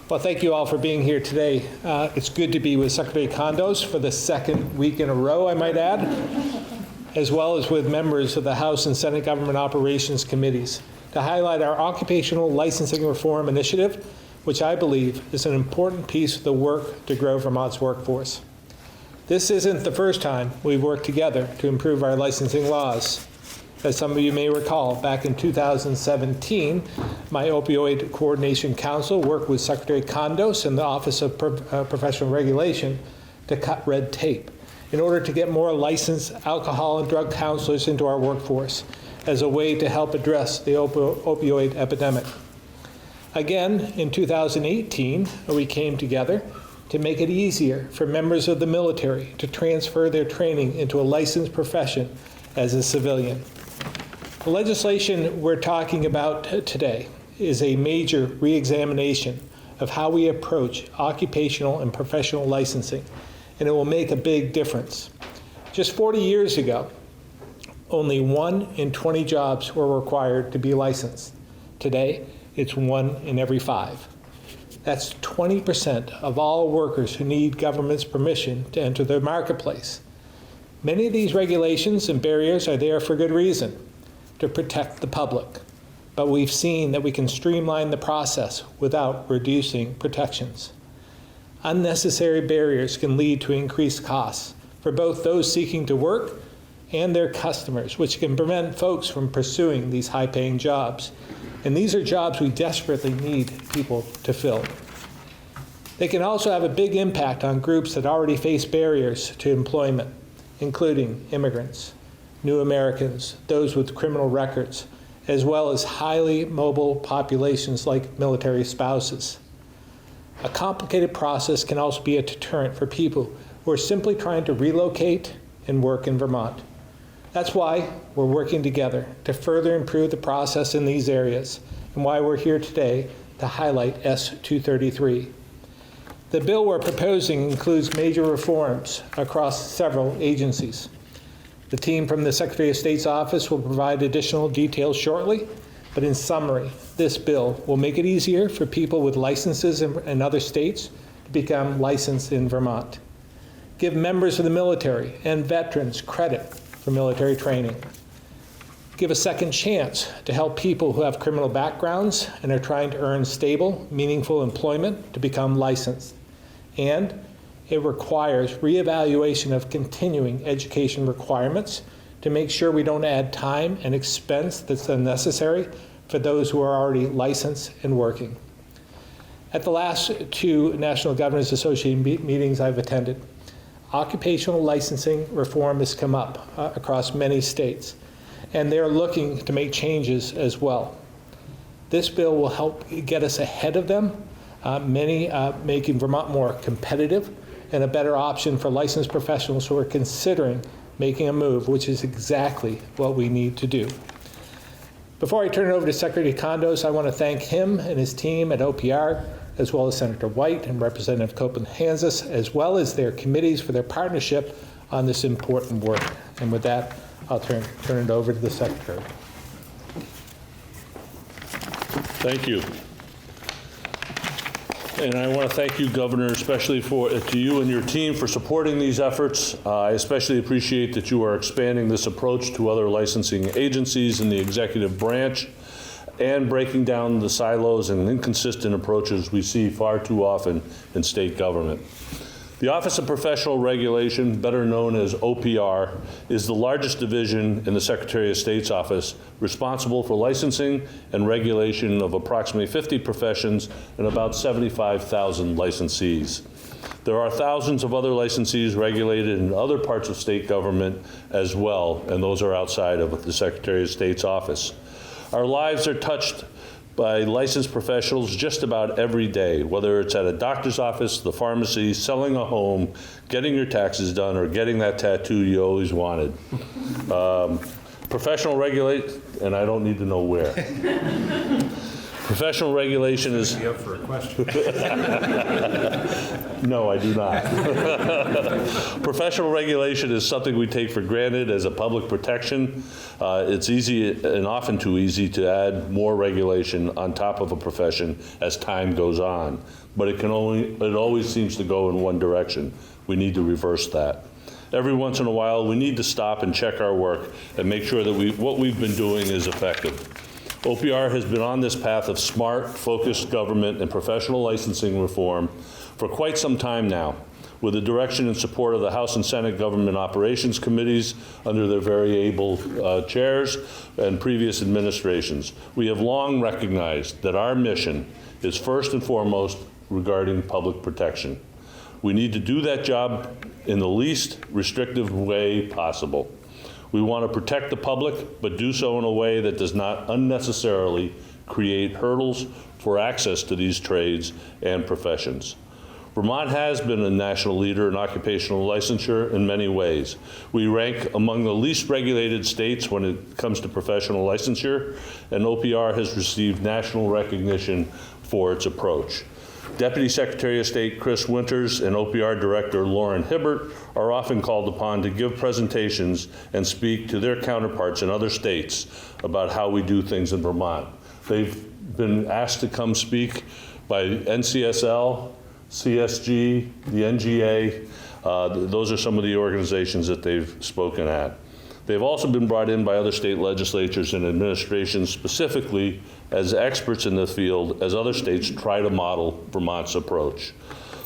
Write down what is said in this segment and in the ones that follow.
Well, thank you all for being here today. It's good to be with Secretary Condos for the second week in a row, I might add, as well as with members of the House and Senate Government Operations Committees to highlight our Occupational Licensing Reform Initiative, which I believe is an important piece of the work to grow Vermont's workforce. This isn't the first time we've worked together to improve our licensing laws. As some of you may recall, back in 2017, my Opioid Coordination Council worked with Secretary Condos and the Office of Professional Regulation to cut red tape in order to get more licensed alcohol and drug counselors into our workforce as a way to help address the opioid epidemic. Again, in 2018, we came together to make it easier for members of the military to transfer their training into a licensed profession as a civilian. The legislation we're talking about today is a major re-examination of how we approach occupational and professional licensing, and it will make a big difference. Just 40 years ago, only 1 in 20 jobs were required to be licensed. Today, it's 1 in every 5. That's 20% of all workers who need government's permission to enter the marketplace. Many of these regulations and barriers are there for good reason, to protect the public. But we've seen that we can streamline the process without reducing protections. Unnecessary barriers can lead to increased costs for both those seeking to work and their customers, which can prevent folks from pursuing these high-paying jobs. And these are jobs we desperately need people to fill. They can also have a big impact on groups that already face barriers to employment, including immigrants, new Americans, those with criminal records, as well as highly mobile populations like military spouses. A complicated process can also be a deterrent for people who are simply trying to relocate and work in Vermont. That's why we're working together to further improve the process in these areas, and why we're here today to highlight S-233. The bill we're proposing includes major reforms across several agencies. The team from the Secretary of State's office will provide additional details shortly, but in summary, this bill will make it easier for people with licenses in other states to become licensed in Vermont, give members of the military and veterans credit for military training, give a second chance to help people who have criminal backgrounds and are trying to earn stable, meaningful employment to become licensed, and it requires reevaluation of continuing education requirements to make sure we don't add time and expense that's unnecessary for those who are already licensed and working. At the last 2 National Governors Association meetings I've attended, occupational licensing reform has come up across many states, and they're looking to make changes as well. This bill will help get us ahead of them, making Vermont more competitive and a better option for licensed professionals who are considering making a move, which is exactly what we need to do. Before I turn it over to Secretary Condos, I want to thank him and his team at OPR, as well as Senator White and Representative Copeland-Hansis, as well as their committees for their partnership on this important work. And with that, I'll turn it over to the Secretary. Thank you. And I want to thank you, Governor, especially to you and your team for supporting these efforts. I especially appreciate that you are expanding this approach to other licensing agencies in the executive branch and breaking down the silos and inconsistent approaches we see far too often in state government. The Office of Professional Regulation, better known as OPR, is the largest division in the Secretary of State's office, responsible for licensing and regulation of approximately 50 professions and about 75,000 licensees. There are thousands of other licensees regulated in other parts of state government as well, and those are outside of the Secretary of State's office. Our lives are touched by licensed professionals just about every day, whether it's at a doctor's office, the pharmacy, selling a home, getting your taxes done, or getting that tattoo you always wanted. Professional regulate, and I don't need to know where. Professional regulation is... You up for a question? No, I do not. Professional regulation is something we take for granted as a public protection. It's easy and often too easy to add more regulation on top of a profession as time goes on. But it always seems to go in one direction. We need to reverse that. Every once in a while, we need to stop and check our work and make sure that what we've been doing is effective. OPR has been on this path of smart, focused government and professional licensing reform for quite some time now, with the direction and support of the House and Senate Government Operations Committees under their very able chairs and previous administrations. We have long recognized that our mission is first and foremost regarding public protection. We need to do that job in the least restrictive way possible. We want to protect the public, but do so in a way that does not unnecessarily create hurdles for access to these trades and professions. Vermont has been a national leader in occupational licensure in many ways. We rank among the least regulated states when it comes to professional licensure, and OPR has received national recognition for its approach. Deputy Secretary of State Chris Winters and OPR Director Lauren Hibbert are often called upon to give presentations and speak to their counterparts in other states about how we do things in Vermont. They've been asked to come speak by NCSL, CSG, the NGA. Those are some of the organizations that they've spoken at. They've also been brought in by other state legislatures and administrations specifically as experts in the field as other states try to model Vermont's approach.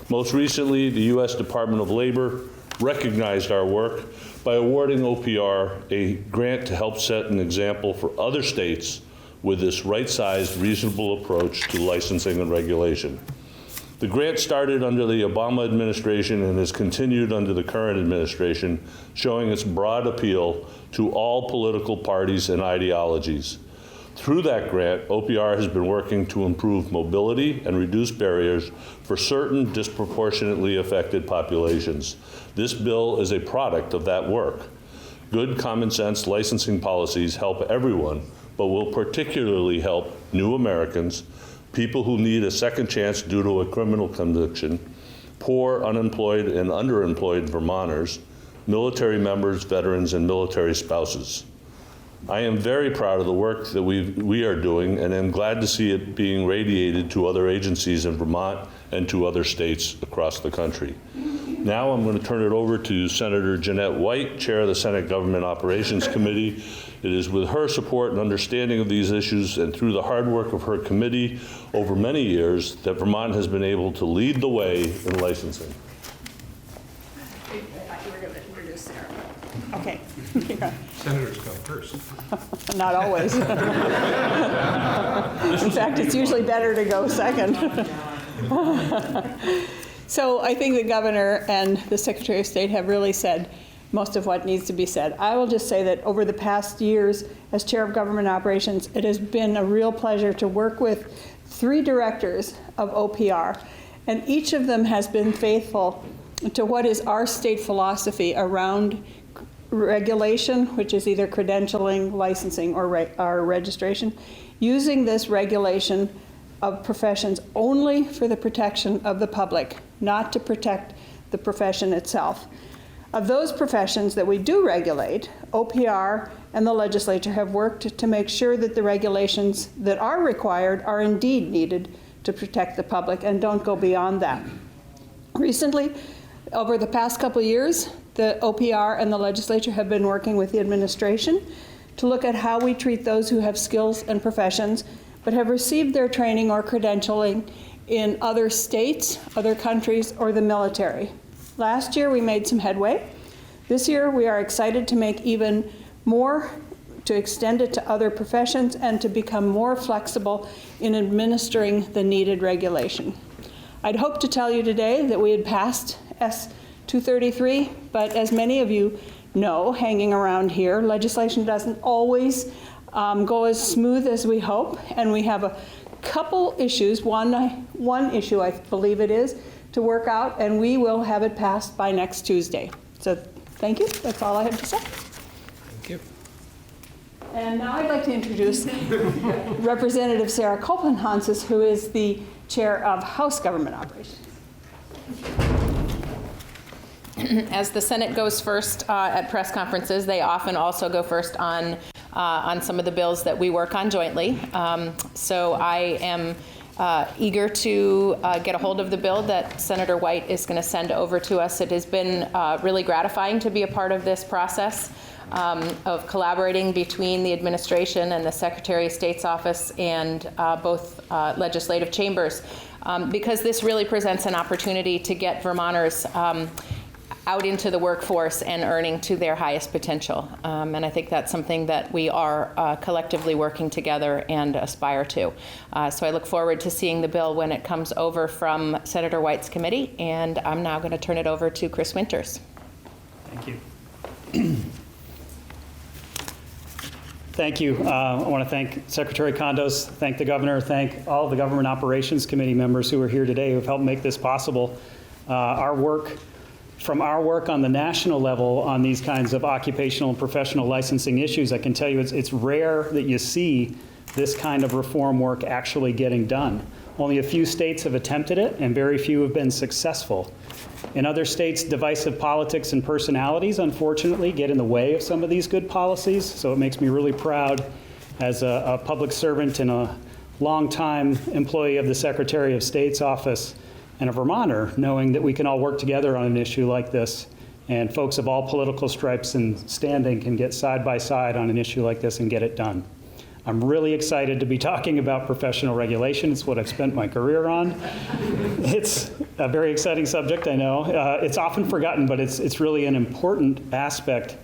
Most recently, the U.S. Department of Labor recognized our work by awarding OPR a grant to help set an example for other states with this right-sized, reasonable approach to licensing and regulation. The grant started under the Obama administration and has continued under the current administration, showing its broad appeal to all political parties and ideologies. Through that grant, OPR has been working to improve mobility and reduce barriers for certain disproportionately affected populations. This bill is a product of that work. Good common sense licensing policies help everyone, but will particularly help new Americans, people who need a second chance due to a criminal conviction, poor, unemployed, and underemployed Vermonters, military members, veterans, and military spouses. I am very proud of the work that we are doing, and am glad to see it being radiated to other agencies in Vermont and to other states across the country. Now I'm going to turn it over to Senator Jeanette White, Chair of the Senate Government Operations Committee. It is with her support and understanding of these issues and through the hard work of her committee over many years that Vermont has been able to lead the way in licensing. I thought you were going to introduce Sarah. Okay. Senators go first. Not always. In fact, it's usually better to go second. So I think the governor and the Secretary of State have really said most of what needs to be said. I will just say that over the past years, as Chair of Government Operations, it has been a real pleasure to work with 3 directors of OPR, and each of them has been faithful to what is our state philosophy around regulation, which is either credentialing, licensing, or registration, using this regulation of professions only for the protection of the public, not to protect the profession itself. Of those professions that we do regulate, OPR and the legislature have worked to make sure that the regulations that are required are indeed needed to protect the public and don't go beyond that. Recently, over the past couple of years, the OPR and the legislature have been working with the administration to look at how we treat those who have skills and professions but have received their training or credentialing in other states, other countries, or the military. Last year, we made some headway. This year, we are excited to make even more, to extend it to other professions and to become more flexible in administering the needed regulation. I'd hoped to tell you today that we had passed S-233, but as many of you know, hanging around here, legislation doesn't always go as smooth as we hope, and we have a couple issues, one issue I believe it is, to work out, and we will have it passed by next Tuesday. So thank you, that's all I have to say. Thank you. And now I'd like to introduce Representative Sarah Copeland-Hanses, who is the chair of House Government Operations. As the Senate goes first at press conferences, they often also go first on some of the bills that we work on jointly. So I am eager to get a hold of the bill that Senator White is going to send over to us. It has been really gratifying to be a part of this process of collaborating between the administration and the Secretary of State's office and both legislative chambers, because this really presents an opportunity to get Vermonters out into the workforce and earning to their highest potential. And I think that's something that we are collectively working together and aspire to. So I look forward to seeing the bill when it comes over from Senator White's committee, and I'm now going to turn it over to Chris Winters. Thank you. Thank you. I want to thank Secretary Condos, thank the governor, thank all of the Government Operations Committee members who are here today who have helped make this possible. From our work on the national level on these kinds of occupational and professional licensing issues, I can tell you it's rare that you see this kind of reform work actually getting done. Only a few states have attempted it, and very few have been successful. In other states, divisive politics and personalities, unfortunately, get in the way of some of these good policies, so it makes me really proud as a public servant and a longtime employee of the Secretary of State's office and a Vermonter, knowing that we can all work together on an issue like this, and folks of all political stripes and standing can get side by side on an issue like this and get it done. I'm really excited to be talking about professional regulation. It's what I've spent my career on. It's a very exciting subject, I know. It's often forgotten, but it's really an important aspect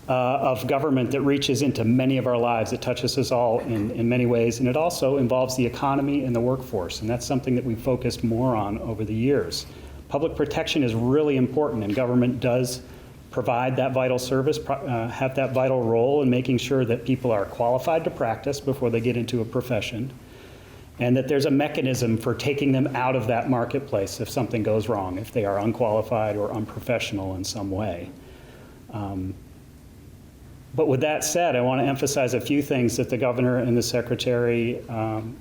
of government that reaches into many of our lives. It touches us all in many ways, and it also involves the economy and the workforce, and that's something that we've focused more on over the years. Public protection is really important, and government does provide that vital service, have that vital role in making sure that people are qualified to practice before they get into a profession, and that there's a mechanism for taking them out of that marketplace if something goes wrong, if they are unqualified or unprofessional in some way. But with that said, I want to emphasize a few things that the governor and the secretary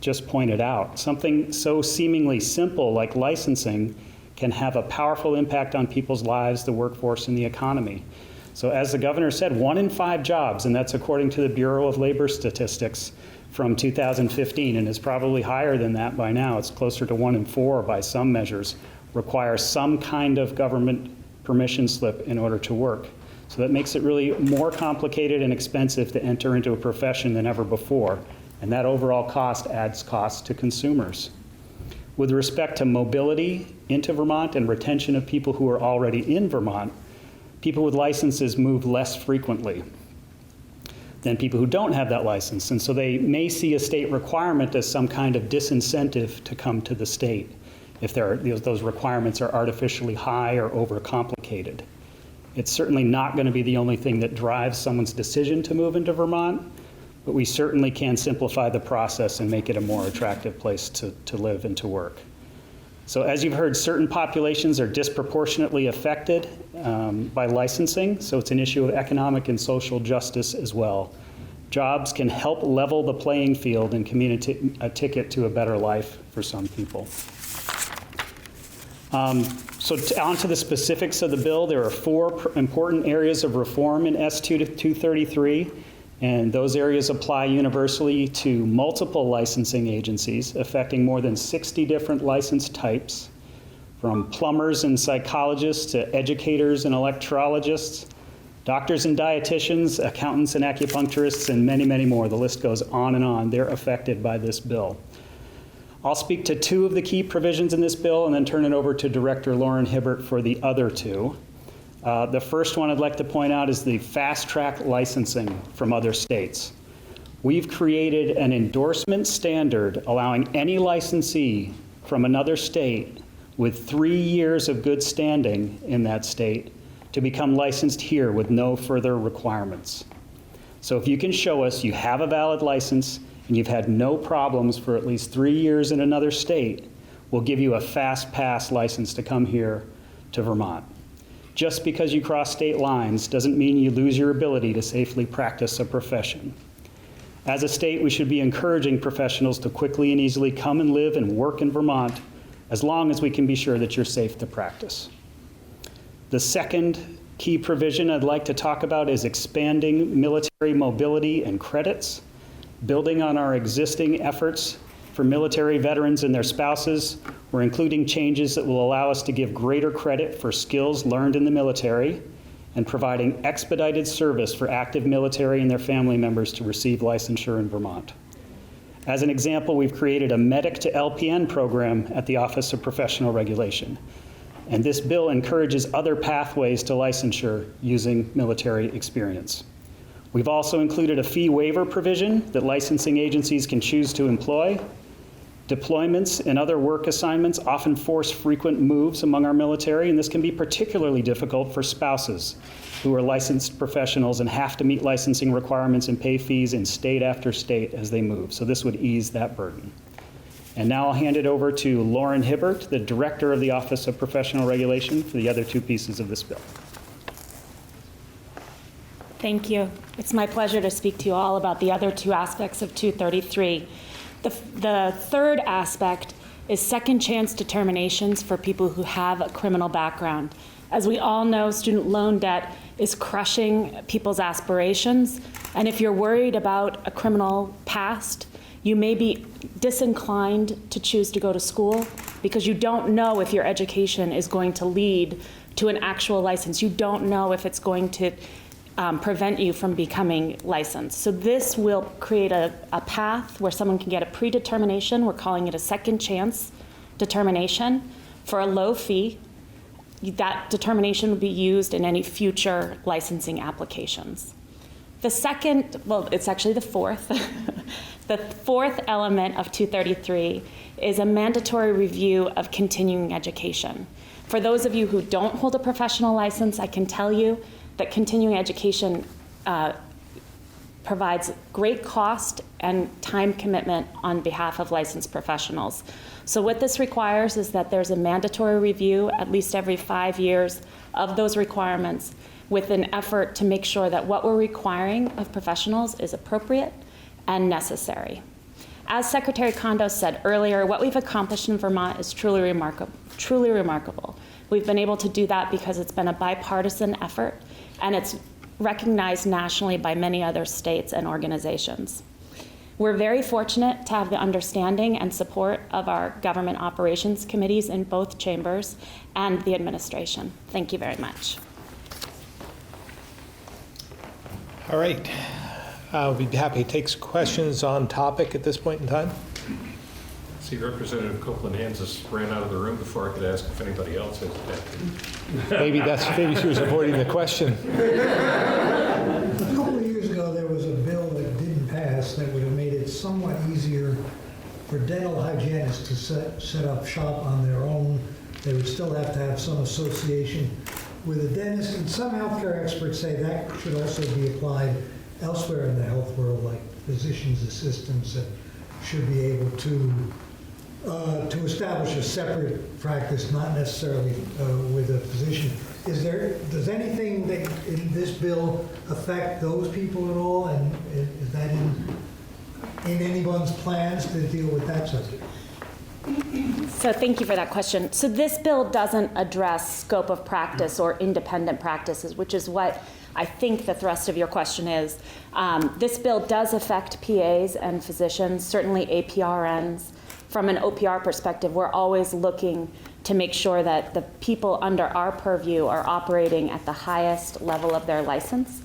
just pointed out. Something so seemingly simple like licensing can have a powerful impact on people's lives, the workforce, and the economy. So as the governor said, 1 in 5 jobs, and that's according to the Bureau of Labor Statistics from 2015, and is probably higher than that by now. It's closer to 1 in 4 by some measures, require some kind of government permission slip in order to work. So that makes it really more complicated and expensive to enter into a profession than ever before. And that overall cost adds costs to consumers. With respect to mobility into Vermont and retention of people who are already in Vermont, people with licenses move less frequently than people who don't have that license. And so they may see a state requirement as some kind of disincentive to come to the state if those requirements are artificially high or overcomplicated. It's certainly not going to be the only thing that drives someone's decision to move into Vermont, but we certainly can simplify the process and make it a more attractive place to live and to work. So as you've heard, certain populations are disproportionately affected by licensing, so it's an issue of economic and social justice as well. Jobs can help level the playing field and communicate a ticket to a better life for some people. So on to the specifics of the bill, there are 4 important areas of reform in S2 233, and those areas apply universally to multiple licensing agencies affecting more than 60 different license types, from plumbers and psychologists to educators and electrologists, doctors and dietitians, accountants and acupuncturists, and many, many more. The list goes on and on. They're affected by this bill. I'll speak to 2 of the key provisions in this bill and then turn it over to Director Lauren Hibbert for the other 2. The first one I'd like to point out is the fast-track licensing from other states. We've created an endorsement standard allowing any licensee from another state with 3 years of good standing in that state to become licensed here with no further requirements. So if you can show us you have a valid license and you've had no problems for at least 3 years in another state, we'll give you a fast pass license to come here to Vermont. Just because you cross state lines doesn't mean you lose your ability to safely practice a profession. As a state, we should be encouraging professionals to quickly and easily come and live and work in Vermont as long as we can be sure that you're safe to practice. The second key provision I'd like to talk about is expanding military mobility and credits. Building on our existing efforts for military veterans and their spouses, we're including changes that will allow us to give greater credit for skills learned in the military and providing expedited service for active military and their family members to receive licensure in Vermont. As an example, we've created a Medic to LPN program at the Office of Professional Regulation. And this bill encourages other pathways to licensure using military experience. We've also included a fee waiver provision that licensing agencies can choose to employ. Deployments and other work assignments often force frequent moves among our military, and this can be particularly difficult for spouses who are licensed professionals and have to meet licensing requirements and pay fees in state after state as they move. So this would ease that burden. And now I'll hand it over to Lauren Hibbert, the Director of the Office of Professional Regulation, for the other two pieces of this bill. Thank you. It's my pleasure to speak to you all about the other two aspects of 233. The third aspect is second chance determinations for people who have a criminal background. As we all know, student loan debt is crushing people's aspirations, and if you're worried about a criminal past, you may be disinclined to choose to go to school because you don't know if your education is going to lead to an actual license. You don't know if it's going to prevent you from becoming licensed. So this will create a path where someone can get a predetermination. We're calling it a second chance determination for a low fee. That determination will be used in any future licensing applications. The second, well, it's actually the fourth. The fourth element of 233 is a mandatory review of continuing education. For those of you who don't hold a professional license, I can tell you that continuing education provides great cost and time commitment on behalf of licensed professionals. So what this requires is that there's a mandatory review at least every 5 years of those requirements with an effort to make sure that what we're requiring of professionals is appropriate and necessary. As Secretary Kondo said earlier, what we've accomplished in Vermont is truly remarkable. We've been able to do that because it's been a bipartisan effort, and it's recognized nationally by many other states and organizations. We're very fortunate to have the understanding and support of our government operations committees in both chambers and the administration. Thank you very much. All right. I'll be happy to take questions on topic at this point in time. See, Representative Copeland Hands just ran out of the room before I could ask if anybody else has that. Maybe she was avoiding the question. A couple of years ago, there was a bill that didn't pass that would have made it somewhat easier for dental hygienists to set up shop on their own. They would still have to have some association with a dentist, and some healthcare experts say that should also be applied elsewhere in the health world, like physician's assistants that should be able to establish a separate practice, not necessarily with a physician. Does anything that in this bill affect those people at all? And is that in anyone's plans to deal with that subject? So thank you for that question. So this bill doesn't address scope of practice or independent practices, which is what I think the thrust of your question is. This bill does affect PAs and physicians, certainly APRNs. From an OPR perspective, we're always looking to make sure that the people under our purview are operating at the highest level of their license,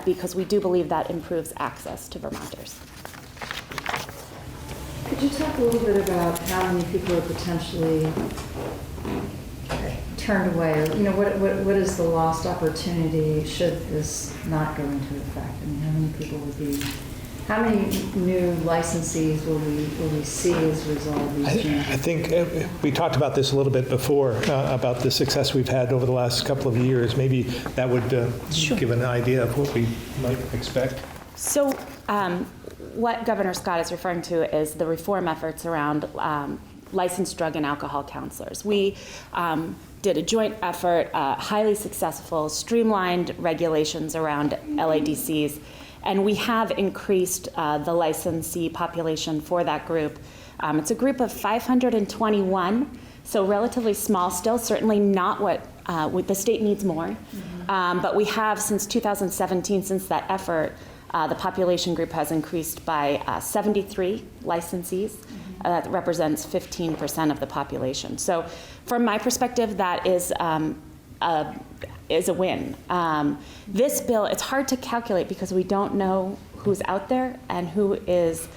because we do believe that improves access to Vermonters. Could you talk a little bit about how many people are potentially turned away, or what is the lost opportunity should this not go into effect? I mean, how many people would be? How many new licensees will we see as a result of these changes? I think we talked about this a little bit before, about the success we've had over the last couple of years. Maybe that would give an idea of what we might expect. So what Governor Scott is referring to is the reform efforts around licensed drug and alcohol counselors. We did a joint effort, highly successful, streamlined regulations around LADCs. And we have increased the licensee population for that group. It's a group of 521, so relatively small still, certainly not what the state needs more. But we have, since 2017, since that effort, the population group has increased by 73 licensees. That represents 15% of the population. So from my perspective, that is a win. This bill, it's hard to calculate because we don't know who's out there and who is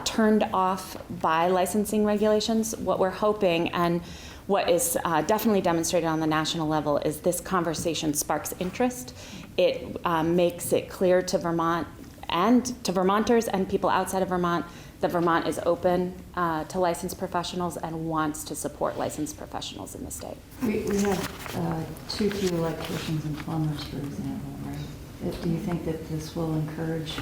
turned off by licensing regulations. What we're hoping and what is definitely demonstrated on the national level is this conversation sparks interest. It makes it clear to Vermont and to Vermonters and people outside of Vermont that Vermont is open to licensed professionals and wants to support licensed professionals in the state. We have too few electricians and plumbers, for example, right? Do you think that this will encourage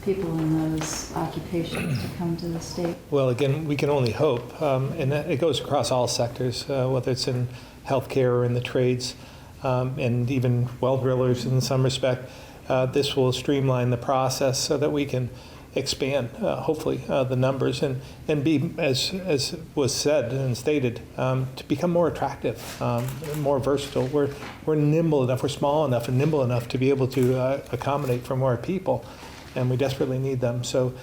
people in those occupations to come to the state? Well, again, we can only hope, and it goes across all sectors, whether it's in healthcare or in the trades, and even well drillers in some respect. This will streamline the process so that we can expand, hopefully, the numbers and be, as was said and stated, to become more attractive, more versatile. We're nimble enough, we're small enough and nimble enough to be able to accommodate for more people, and we desperately need them. So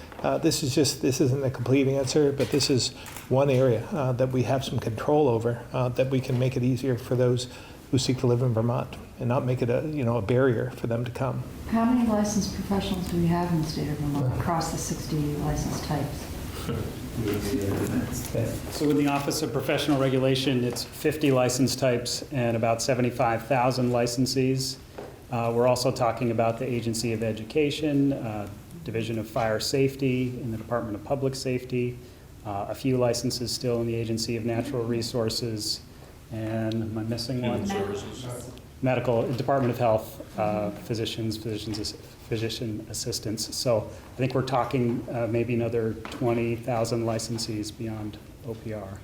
this isn't a complete answer, but this is one area that we have some control over, that we can make it easier for those who seek to live in Vermont and not make it a barrier for them to come. How many licensed professionals do we have in the state of Vermont across the 60 license types? So in the Office of Professional Regulation, it's 50 license types and about 75,000 licensees. We're also talking about the Agency of Education, Division of Fire Safety in the Department of Public Safety, a few licenses still in the Agency of Natural Resources, and am I missing one? Human Services. Medical, Department of Health, physician assistants. So I think we're talking maybe another 20,000 licensees beyond OPR.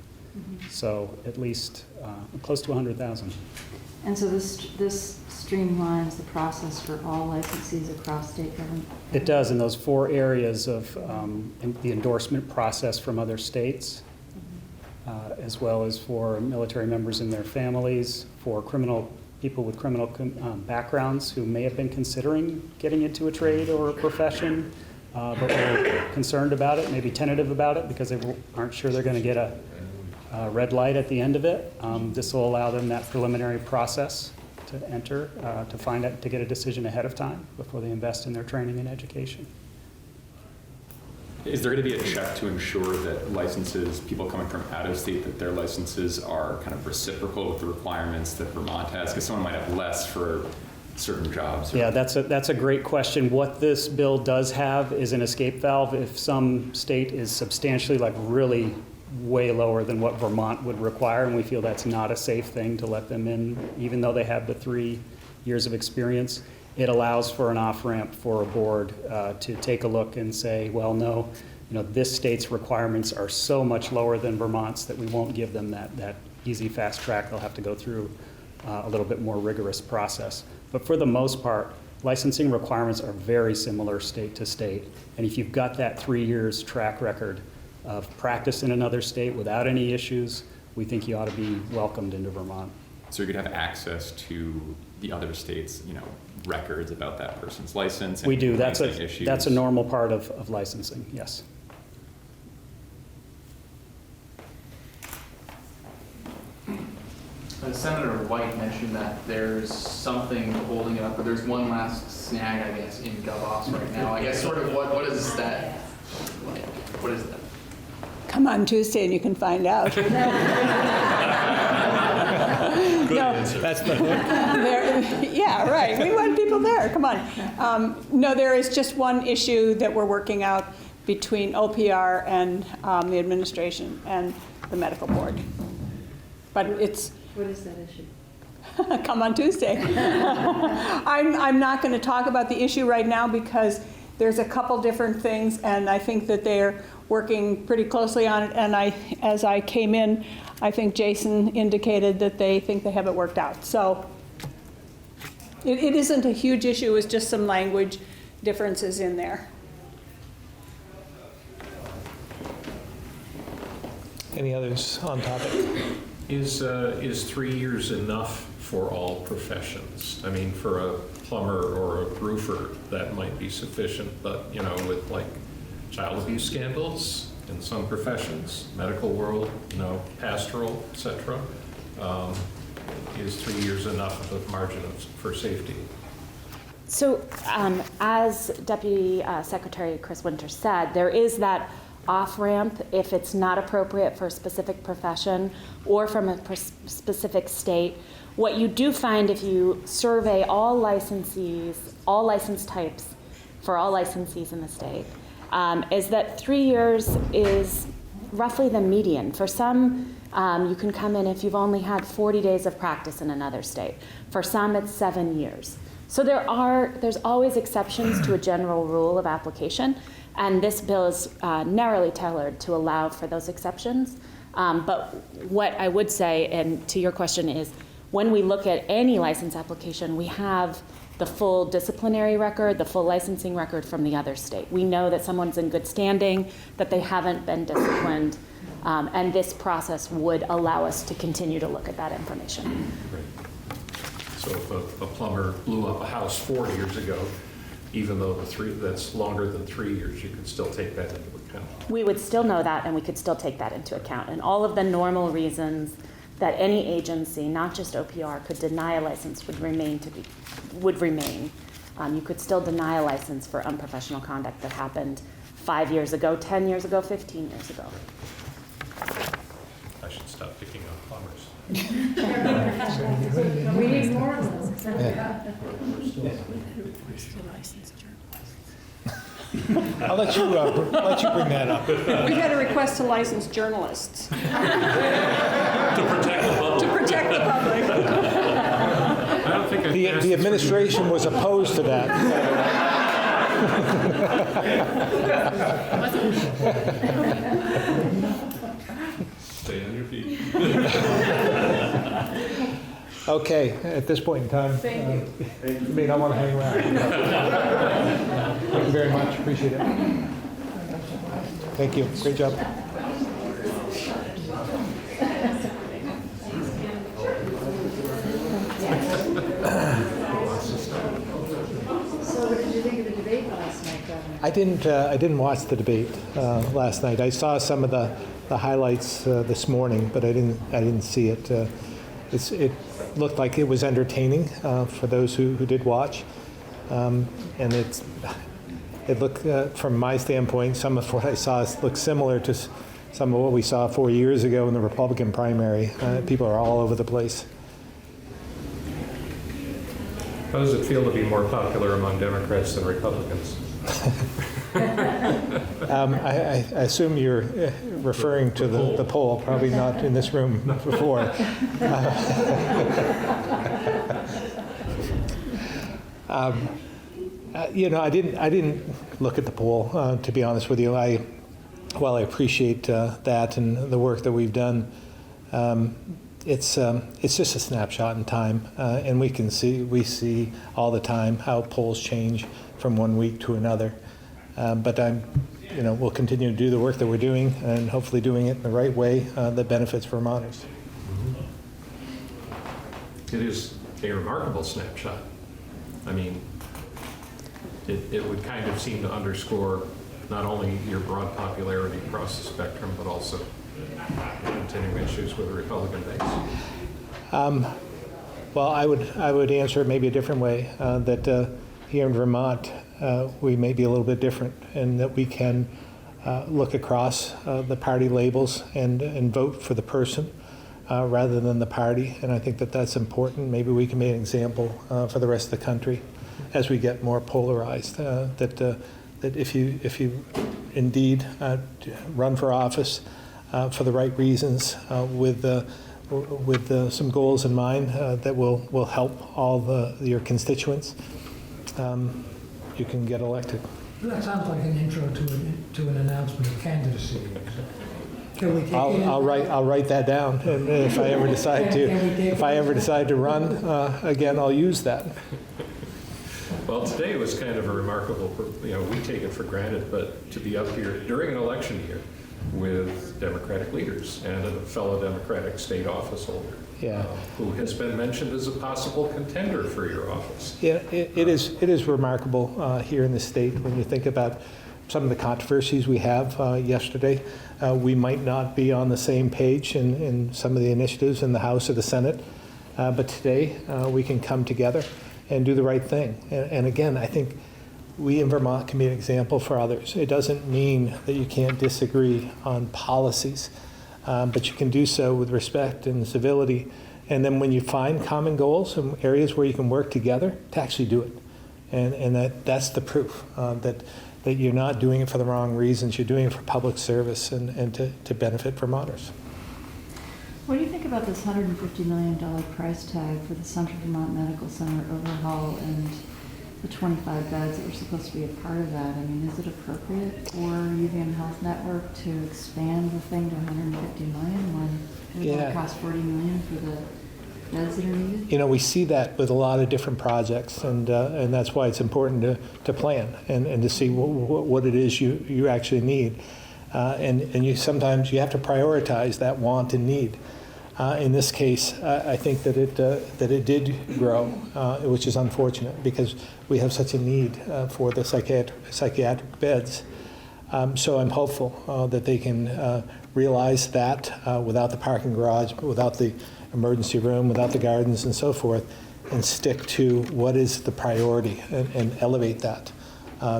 So at least close to 100,000. And so this streamlines the process for all licensees across state government? It does in those 4 areas of the endorsement process from other states, as well as for military members and their families, for people with criminal backgrounds who may have been considering getting into a trade or a profession, but were concerned about it, maybe tentative about it because they aren't sure they're going to get a red light at the end of it. This will allow them that preliminary process to enter, to find out, to get a decision ahead of time before they invest in their training and education. Is there going to be a check to ensure that licenses, people coming from out of state, that their licenses are kind of reciprocal with the requirements that Vermont has? Because someone might have less for certain jobs. Yeah, that's a great question. What this bill does have is an escape valve. If some state is substantially, like really way lower than what Vermont would require, and we feel that's not a safe thing to let them in, even though they have the 3 years of experience, it allows for an off-ramp for a board to take a look and say, well, no, this state's requirements are so much lower than Vermont's that we won't give them that easy, fast track. They'll have to go through a little bit more rigorous process. But for the most part, licensing requirements are very similar state to state. And if you've got that 3 years track record of practice in another state without any issues, we think you ought to be welcomed into Vermont. So you could have access to the other states, records about that person's license. And We do. That's issues. a normal part of licensing, yes. Senator White mentioned that there's something holding it up, but there's one last snag, I guess, in GovOps right now. I guess sort of what is that like? What is that? Come on Tuesday and you can find out. Good answer. That's the hook. Yeah, right. We want people there. Come on. No, there is just one issue that we're working out between OPR and the administration and the medical board. But it's... What is that issue? Come on Tuesday. I'm not going to talk about the issue right now because there's a couple different things, and I think that they're working pretty closely on it. And as I came in, I think Jason indicated that they think they have it worked out. So it isn't a huge issue. It's just some language differences in there. Any others on topic? Is 3 years enough for all professions? I mean, for a plumber or a roofer, that might be sufficient, but, you know, with like child abuse scandals in some professions, medical world, you know, pastoral, et cetera, is 3 years enough of a margin for safety? So as Deputy Secretary Chris Winter said, there is that off-ramp if it's not appropriate for a specific profession or from a specific state. What you do find if you survey all licensees, all license types for all licensees in the state, is that 3 years is roughly the median. For some, you can come in if you've only had 40 days of practice in another state. For some, it's 7 years. So there's always exceptions to a general rule of application, and this bill is narrowly tailored to allow for those exceptions. But what I would say, and to your question, is when we look at any license application, we have the full disciplinary record, the full licensing record from the other state. We know that someone's in good standing, that they haven't been disciplined, and this process would allow us to continue to look at that information. Right. So if a plumber blew up a house 4 years ago, even though that's longer than 3 years, you could still take that into account. We would still know that, and we could still take that into account. And all of the normal reasons that any agency, not just OPR, could deny a license would remain. You could still deny a license for unprofessional conduct that happened 5 years ago, 10 years ago, 15 years ago. I should stop picking on plumbers. We need more of them. I'll let you bring that up. We've had a request to license journalists. To protect the public. To protect the public. I don't think I've asked The administration was opposed to that. Stay on your feet. Okay, at this point in time. Thank you. You may not want to hang around. Thank you very much, appreciate it. Thank you, great job. So what did you think of the debate last night, Governor? I didn't watch the debate last night. I saw some of the highlights this morning, but I didn't see it. It looked like it was entertaining for those who did watch, and it looked, from my standpoint, some of what I saw looked similar to some of what we saw 4 years ago in the Republican primary. People are all over the place. How does it feel to be more popular among Democrats than Republicans? I assume you're referring to the poll, probably not in this room before. You know, I didn't look at the poll, to be honest with you. While I appreciate that and the work that we've done, it's just a snapshot in time, and we see all the time how polls change from one week to another. But we'll continue to do the work that we're doing, and hopefully doing it in the right way that benefits Vermonters. It is a remarkable snapshot. I mean, it would kind of seem to underscore not only your broad popularity across the spectrum, but also continuing issues with the Republican base. Well, I would answer it maybe a different way, that here in Vermont, we may be a little bit different, and that we can look across the party labels and vote for the person rather than the party. And I think that that's important. Maybe we can make an example for the rest of the country as we get more polarized. That if you indeed run for office for the right reasons, with some goals in mind that will help all your constituents, you can get elected. That sounds like an intro to an announcement of candidacy. Can we take I'll write that down, and if I ever decide to run again, I'll use that. Well, today was kind of a remarkable, we take it for granted, but to be up here during an election year with Democratic leaders and a fellow Democratic state office holder Yeah. who has been mentioned as a possible contender for your office. Yeah, it is remarkable here in the state when you think about some of the controversies we have yesterday. We might not be on the same page in some of the initiatives in the House or the Senate, but today we can come together and do the right thing. And again, I think we in Vermont can be an example for others. It doesn't mean that you can't disagree on policies, but you can do so with respect and civility. And then when you find common goals and areas where you can work together, to actually do it. And that's the proof that you're not doing it for the wrong reasons. You're doing it for public service and to benefit Vermonters. What do you think about this $150 million price tag for the Central Vermont Medical Center overhaul and the 25 beds that were supposed to be a part of that? I mean, is it appropriate for UVM Health Network to expand the thing to $150 million when it would only cost $40 million for the beds that are needed? You know, we see that with a lot of different projects, and that's why it's important to plan and to see what it is you actually need. And you sometimes you have to prioritize that want and need. In this case, I think that it did grow, which is unfortunate because we have such a need for the psychiatric beds. So I'm hopeful that they can realize that without the parking garage, without the emergency room, without the gardens and so forth, and stick to what is the priority and elevate that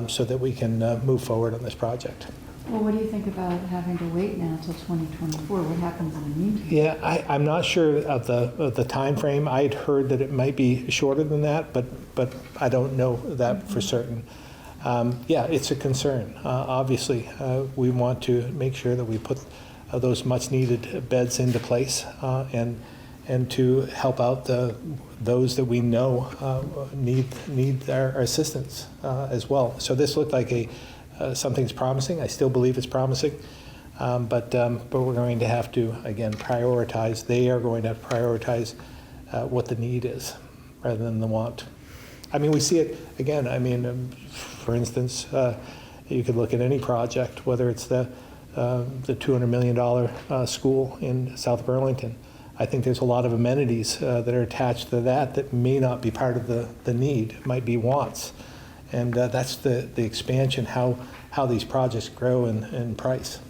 so that we can move forward on this project. Well, what do you think about having to wait now until 2024? What happens in the meantime? Yeah, I'm not sure of the time frame. I had heard that it might be shorter than that, but I don't know that for certain. Yeah, it's a concern. Obviously, we want to make sure that we put those much-needed beds into place and to help out those that we know need our assistance as well. So this looked like something's promising. I still believe it's promising, but we're going to have to, again, prioritize. They are going to have to prioritize what the need is rather than the want. I mean, we see it, again, I mean, for instance, you could look at any project, whether it's the $200 million school in South Burlington. I think there's a lot of amenities that are attached to that may not be part of the need, might be wants. And that's the expansion, how these projects grow in price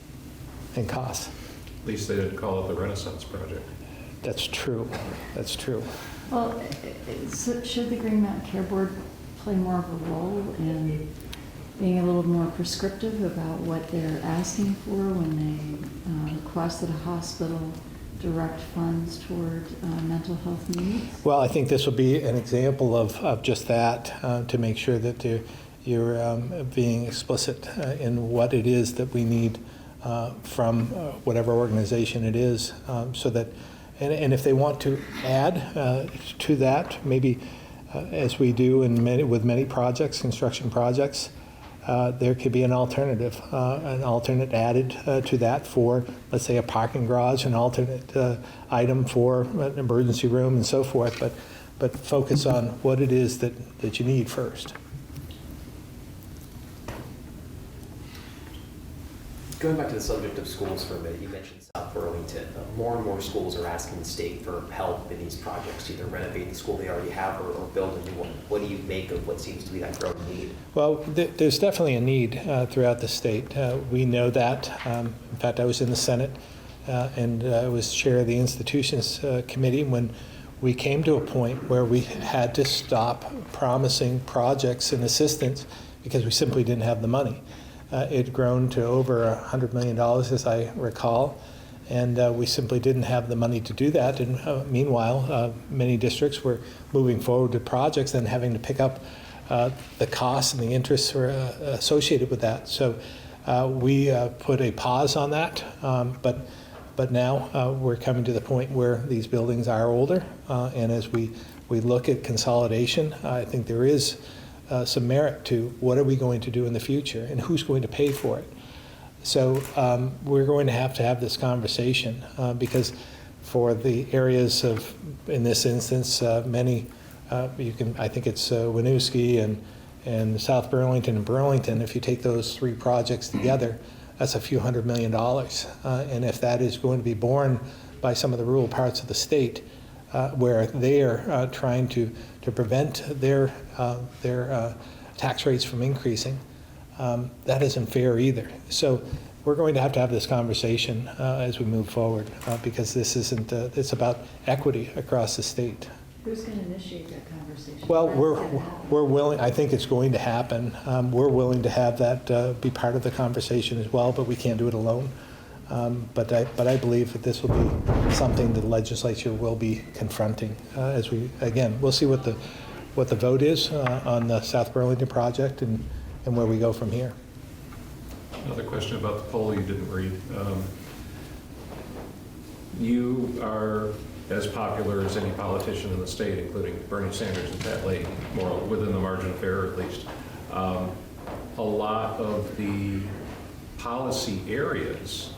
and cost. At least they didn't call it the Renaissance Project. That's true. That's true. Well, should the Green Mountain Care Board play more of a role in being a little more prescriptive about what they're asking for when they request that a hospital direct funds toward mental health needs? Well, I think this will be an example of just that, to make sure that you're being explicit in what it is that we need from whatever organization it is, so that, and if they want to add to that, maybe as we do with many projects, construction projects, there could be an alternate added to that for, let's say, a parking garage, an alternate item for an emergency room and so forth, but focus on what it is that you need first. Going back to the subject of schools for a minute, you mentioned South Burlington. More and more schools are asking the state for help in these projects, to either renovate the school they already have or build a new one. What do you make of what seems to be that growing need? Well, There's definitely a need throughout the state. We know that. In fact, I was in the Senate and I was chair of the Institutions Committee when we came to a point where we had to stop promising projects and assistance because we simply didn't have the money. It had grown to over $100 million, as I recall, and we simply didn't have the money to do that. And meanwhile, many districts were moving forward with projects and having to pick up the costs and the interests were associated with that. So we put a pause on that, but now we're coming to the point where these buildings are older, and as we look at consolidation, I think there is some merit to what are we going to do in the future and who's going to pay for it. So we're going to have this conversation because for the areas of, in this instance, many, I think it's Winooski and South Burlington and Burlington, if you take those three projects together, that's a few $100 million. And if that is going to be borne by some of the rural parts of the state, where they are trying to prevent their tax rates from increasing, that isn't fair either. So we're going to have this conversation as we move forward, because this isn't, it's about equity across the state. Who's going to initiate that conversation? Well, That's gonna happen. we're willing, I think it's going to happen. We're willing to have that be part of the conversation as well, but we can't do it alone. But I believe that this will be something the legislature will be confronting as we, again, we'll see what the vote is on the South Burlington project and where we go from here. Another question about the poll you didn't read. You are as popular as any politician in the state, including Bernie Sanders and Pat Leahy, more within the margin of error at least. A lot of the policy areas,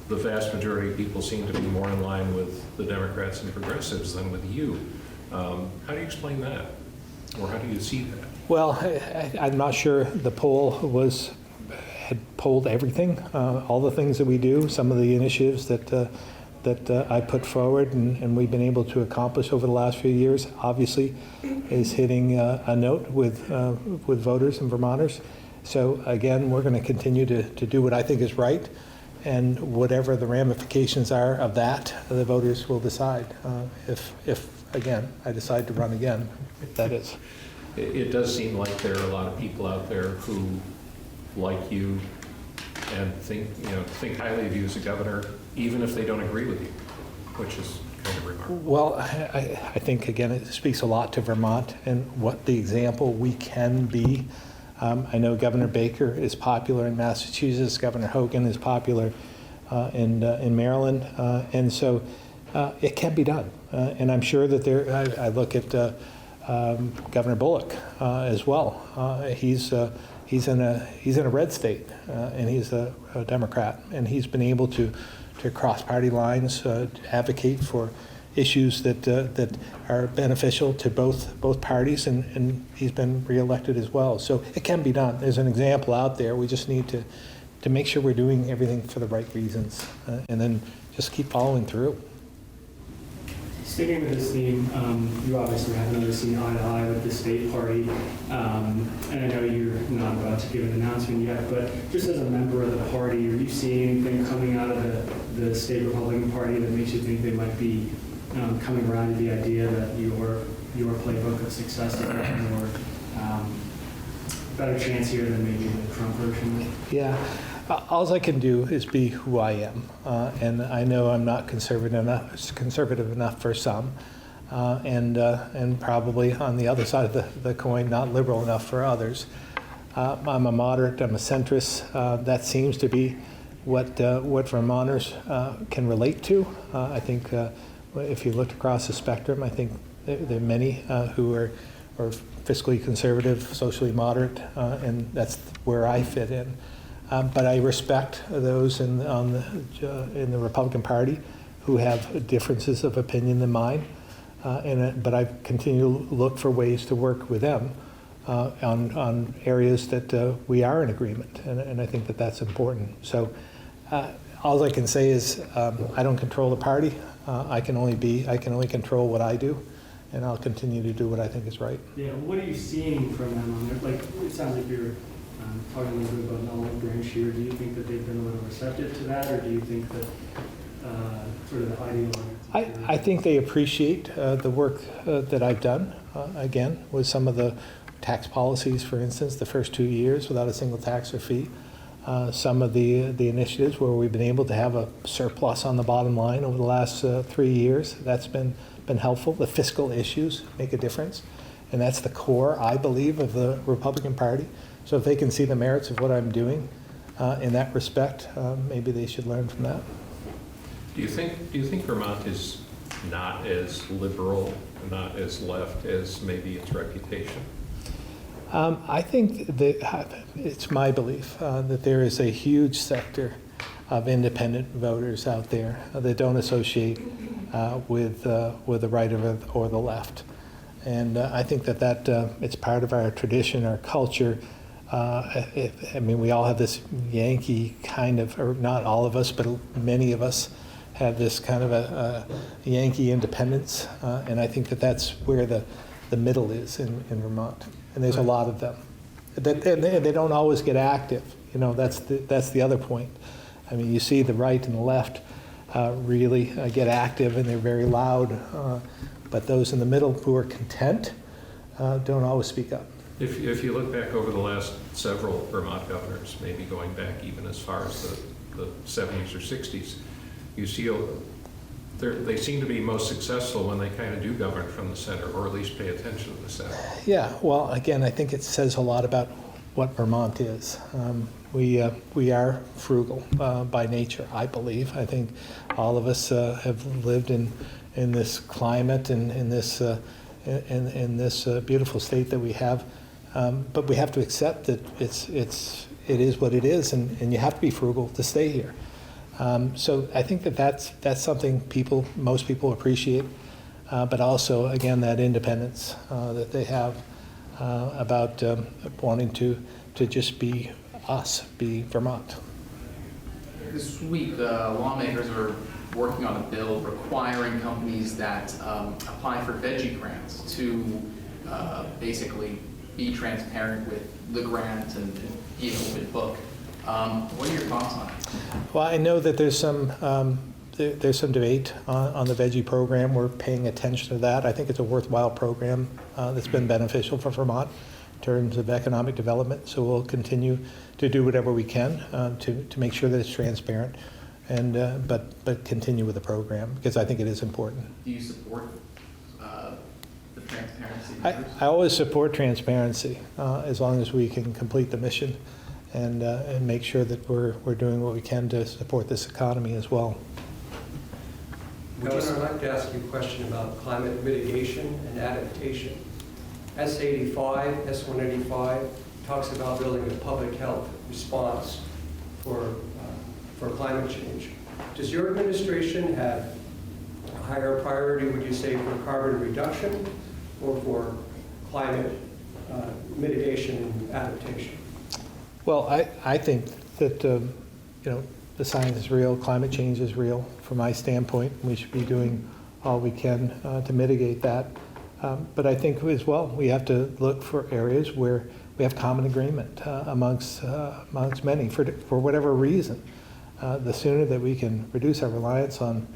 the vast majority of people seem to be more in line with the Democrats and progressives than with you. How do you explain that? Or how do you see that? Well, I'm not sure the poll had polled everything, all the things that we do, some of the initiatives that I put forward and we've been able to accomplish over the last few years, obviously, is hitting a note with voters and Vermonters. So again, we're going to continue to do what I think is right, and whatever the ramifications are of that, the voters will decide if again, I decide to run again, if that is. It does seem like there are a lot of people out there who like you and think highly of you as a governor, even if they don't agree with you, which is kind of remarkable. Well, I think, again, it speaks a lot to Vermont and what the example we can be. I know Governor Baker is popular in Massachusetts, Governor Hogan is popular in Maryland, and so it can be done. And I'm sure that I look at Governor Bullock as well. He's in a red state, and he's a Democrat, and he's been able to cross party lines, advocate for issues that are beneficial to both parties, and he's been reelected as well. So it can be done. There's an example out there. We just need to make sure we're doing everything for the right reasons, and then just keep following through. Sticking with this theme, you obviously haven't really seen eye to eye with the state party, and I know you're not about to give an announcement yet, but just as a member of the party, are you seeing anything coming out of the state Republican Party that makes you think they might be coming around to the idea that your playbook of success is a more better chance here than maybe the Trump version? Yeah. All I can do is be who I am, and I know I'm not conservative enough for some, and probably on the other side of the coin, not liberal enough for others. I'm a moderate, I'm a centrist. That seems to be what Vermonters can relate to. I think if you looked across the spectrum, I think there are many who are fiscally conservative, socially moderate, and that's where I fit in. But I respect those in the Republican Party who have differences of opinion than mine, but I continue to look for ways to work with them on areas that we are in agreement, and I think that that's important. So all I can say is I don't control the party. I can only control what I do, and I'll continue to do what I think is right. Yeah, what are you seeing from them on there? Like, it sounds like you're talking a little bit about Nolan Branch here. Do you think that they've been a little receptive to that, or do you think that sort of the ideology? I think they appreciate the work that I've done, again, with some of the tax policies, for instance, the first 2 years without a single tax or fee. Some of the initiatives where we've been able to have a surplus on the bottom line over the last 3 years, that's been helpful. The fiscal issues make a difference, and that's the core, I believe, of the Republican Party. So if they can see the merits of what I'm doing in that respect, maybe they should learn from that. Do you think Vermont is not as liberal, not as left as maybe its reputation? I think that it's my belief that there is a huge sector of independent voters out there that don't associate with the right or the left. And I think that it's part of our tradition, our culture. I mean, we all have this Yankee kind of, or not all of us, but many of us have this kind of a Yankee independence. And I think that that's where the middle is in Vermont. And there's a lot of them. They don't always get active. You know, that's the other point. I mean, you see the right and the left really get active, and they're very loud. But those in the middle who are content don't always speak up. If you look back over the last several Vermont governors, maybe going back even as far as the 70s or 60s, you see they seem to be most successful when they kind of do govern from the center, or at least pay attention to the center. Yeah, well, again, I think it says a lot about what Vermont is. We are frugal by nature, I believe. I think all of us have lived in this climate and in this beautiful state that we have. But we have to accept that it is what it is, and you have to be frugal to stay here. So I think that's something most people appreciate, but also, again, that independence that they have about wanting to just be us, be Vermont. This week, lawmakers are working on a bill requiring companies that apply for veggie grants to basically be transparent with the grant and be an open book. What are your thoughts on it? Well, I know that there's some debate on the veggie program. We're paying attention to that. I think it's a worthwhile program that's been beneficial for Vermont in terms of economic development. So we'll continue to do whatever we can to make sure that it's transparent, and but continue with the program because I think it is important. Do you support the transparency? I always support transparency as long as we can complete the mission and make sure that we're doing what we can to support this economy as well. Governor, I'd like to ask you a question about climate mitigation and adaptation. S85, S185 talks about building a public health response for climate change. Does your administration have a higher priority, would you say, for carbon reduction or for climate mitigation and adaptation? Well, I think that the science is real, climate change is real. From my standpoint, we should be doing all we can to mitigate that. But I think as well, we have to look for areas where we have common agreement amongst many for whatever reason. The sooner that we can reduce our reliance on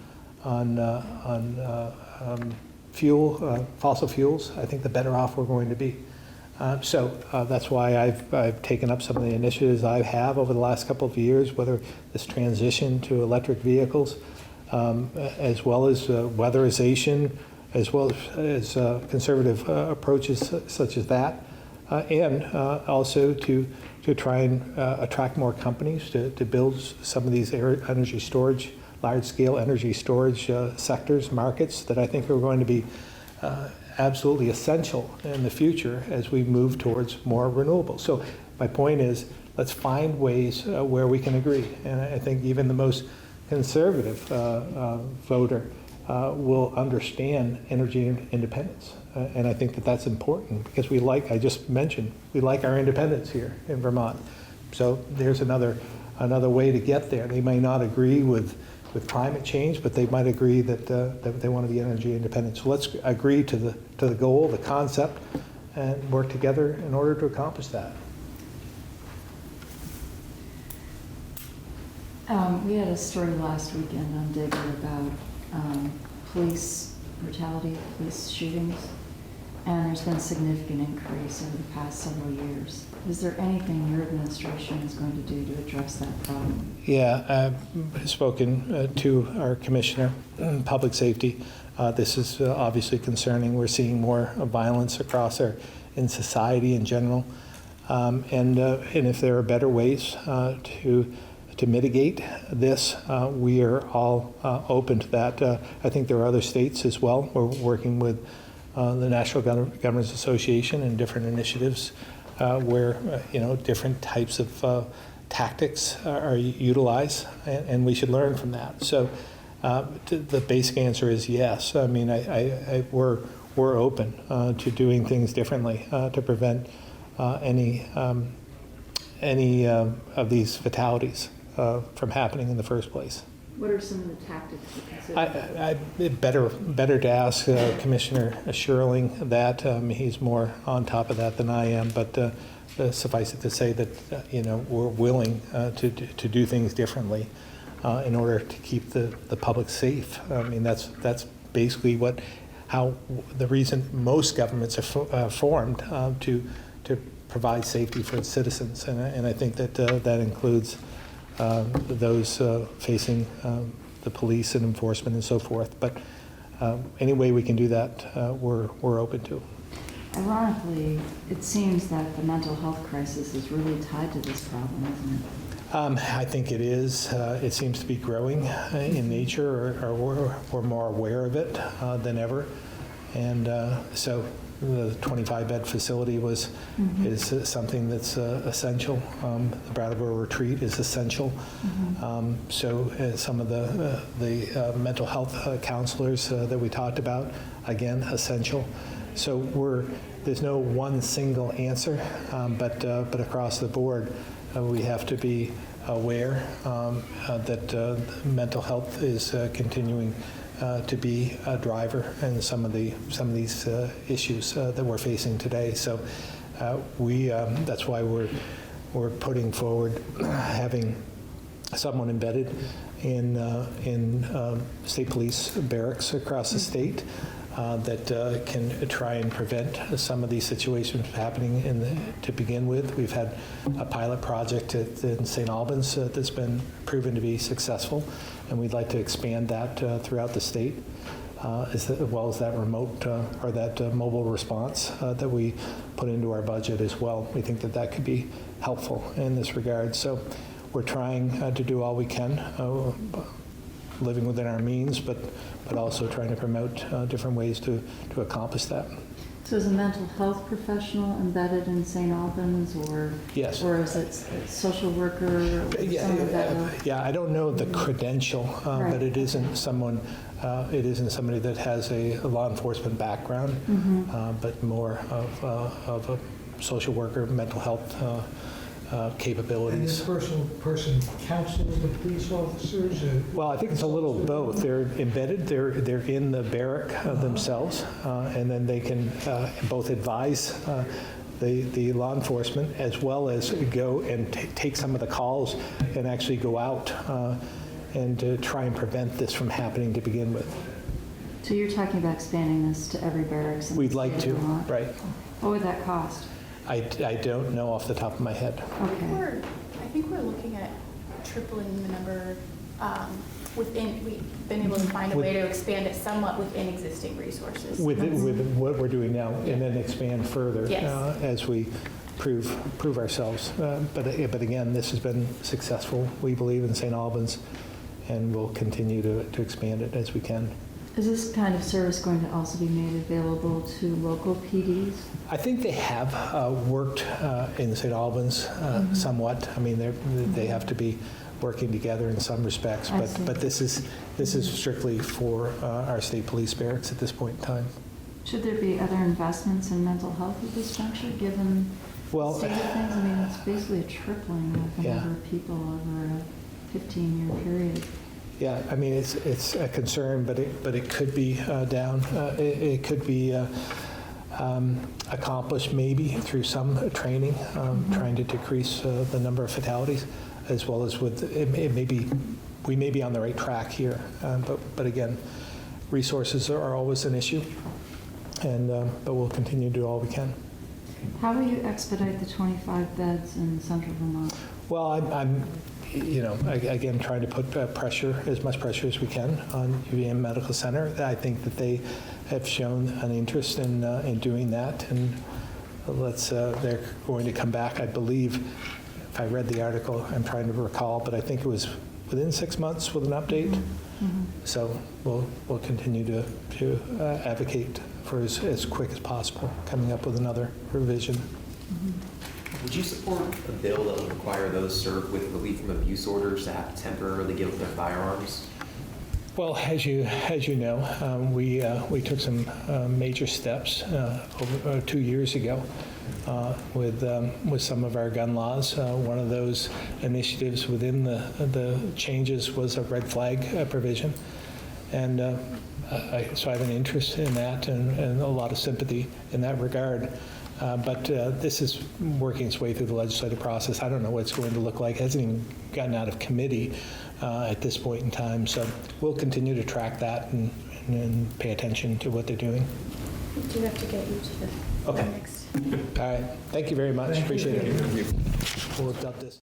fossil fuels, I think the better off we're going to be. So that's why I've taken up some of the initiatives I have over the last couple of years, whether this transition to electric vehicles, as well as weatherization, as well as conservative approaches such as that, and also to try and attract more companies to build some of these energy storage, large-scale energy storage sectors, markets that I think are going to be absolutely essential in the future as we move towards more renewables. So my point is, let's find ways where we can agree. And I think even the most conservative voter will understand energy independence. And I think that that's important because I just mentioned, we like our independence here in Vermont. So there's another way to get there. They may not agree with climate change, but they might agree that they want to be energy independent. So let's agree to the goal, the concept, and work together in order to accomplish that. We had a story last weekend on Digger about police brutality, police shootings, and there's been a significant increase over the past several years. Is there anything your administration is going to do to address that problem? Yeah, I've spoken to our Commissioner, Public Safety. This is obviously concerning. We're seeing more violence in society in general. And if there are better ways to mitigate this, we are all open to that. I think there are other states as well. We're working with the National Governors Association and different initiatives where different types of tactics are utilized, and we should learn from that. So the basic answer is yes. I mean, we're we're open to doing things differently to prevent any of these fatalities from happening in the first place. What are some of the tactics you consider? Better to ask Commissioner Sherling that. He's more on top of that than I am, but suffice it to say that we're willing to do things differently in order to keep the public safe. I mean, that's basically how the reason most governments are formed to provide safety for its citizens, and I think that that includes those facing the police and enforcement and so forth. But any way we can do that, we're open to. Ironically, it seems that the mental health crisis is really tied to this problem, isn't it? I think it is. It seems to be growing in nature, or we're more aware of it than ever. And so the 25-bed facility is something that's essential. The Brattleboro Retreat is essential. So some of the mental health counselors that we talked about, again, essential. So there's no one single answer, but across the board, we have to be aware that mental health is continuing to be a driver in some of these issues that we're facing today. So that's why we're putting forward having someone embedded in state police barracks across the state that can try and prevent some of these situations happening to begin with. We've had a pilot project in St. Albans that's been proven to be successful, and we'd like to expand that throughout the state, as well as that remote or that mobile response that we put into our budget as well. We think that that could be helpful in this regard. So we're trying to do all we can, living within our means, but also trying to promote different ways to accomplish that. So is a mental health professional embedded in St. Albans, or yes, or is it social worker? Yeah, I don't know the credential, right. But it isn't someone. It isn't somebody that has a law enforcement background, but more of a social worker, mental health capabilities. And this person counsels the police officers? Well, I think it's a little both. They're embedded, they're in the barrack themselves, and then they can both advise the law enforcement as well as go and take some of the calls and actually go out and try and prevent this from happening to begin with. So you're talking about expanding this to every barracks in the We'd like state to, of Vermont? right. What would that cost? I don't know off the top of my head. Okay. I think we're looking at tripling the number within, we've been able to find a way to expand it somewhat within existing resources. With what we're doing now, and then expand further as we prove ourselves. But again, this has been successful, we believe, in St. Albans, and we'll continue to expand it as we can. Is this kind of service going to also be made available to local PDs? I think they have worked in St. Albans somewhat. I mean, they have to be working together in some respects, but this is strictly for our state police barracks at this point in time. Should there be other investments in mental health at this juncture, given the state of things? I mean, it's basically a tripling of the number of people over a 15-year period. Yeah, I mean, it's a concern, but it could be down. It could be accomplished maybe through some training, trying to decrease the number of fatalities, as well as with we may be on the right track here. But again, resources are always an issue, and but we'll continue to do all we can. How will you expedite the 25 beds in central Vermont? Well, I'm again, trying to put pressure, as much pressure as we can, on UVM Medical Center. I think that they have shown an interest in doing that, and they're going to come back, I believe. If I read the article, I'm trying to recall, but I think it was within 6 months with an update. So we'll continue to advocate for as quick as possible, coming up with another revision. Would you support a bill that would require those served with relief from abuse orders to have to temporarily give up their firearms? Well, as you know, we took some major steps over 2 years ago with some of our gun laws. One of those initiatives within the changes was a red flag provision, and so I have an interest in that and a lot of sympathy in that regard. But this is working its way through the legislative process. I don't know what it's going to look like. It hasn't even gotten out of committee at this point in time. So we'll continue to track that and pay attention to what they're doing. We do have to get you to the next. All right. Thank you very much. Appreciate it. We'll adopt this.